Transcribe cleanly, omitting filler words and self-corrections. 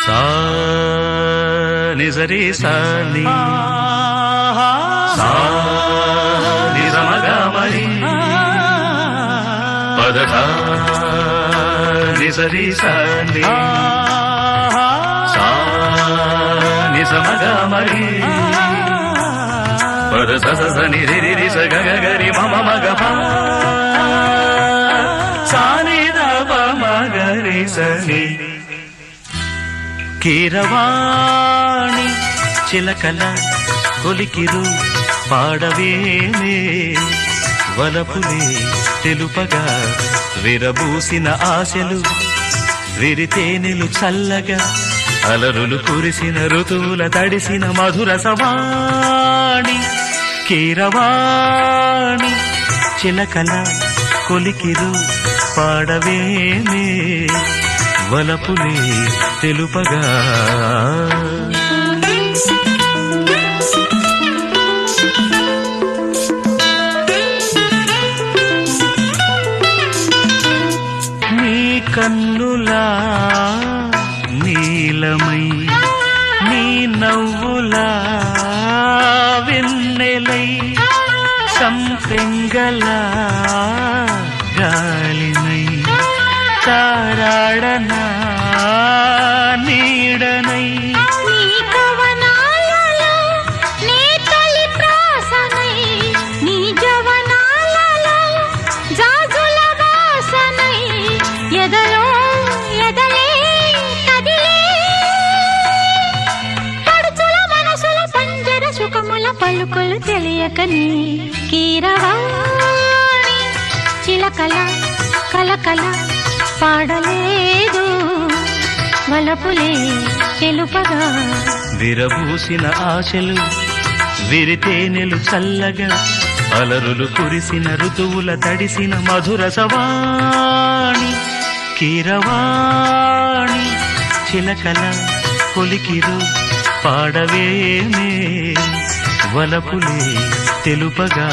సా నిజరి సాని సా నిజమగమరి పదధ నిజరి సాని సా నిజమగమరి పద స నిరి రి స గ గ రి మ మ మ గ ప సా ని ద ప మ గ రి స ని. కీరవాణి చిలకల కొలికిరు పాడవేమే వలపులే తెలుపగా విరబూసిన ఆశలు విరితేనెలు చల్లగా అలరులు కురిసిన ఋతువుల తడిసిన మధుర సవాణి. కీరవాణి చిలకల కొలికిరు పాడవేమే వలపులే తెలుపగా. నీ కన్నులా నీలమై నీ నవ్వులా వెన్నెలై సంపెంగలా గాలినై తారాడనా నీడనై నీ కవనాలలో నీ తొలి ప్రాసనై నీ జవనాలలో జాజుల వాసనై ఎదలో ఎదలే కదిలే పడుచుల మనసుల పంజర సుఖముల పలుకులు తెలియకని. కీరవాణి చిలకల కలకల పాడలేదు వలపులే తెలుపగా. విరబూసిన ఆశలు విరితేనెలు చల్లగా అలరులు కురిసిన ఋతువుల తడిసిన మధుర సవాణి. కీరవాణి చిలకల కొలికిరు పాడవేమే వలపులే తెలుపగా.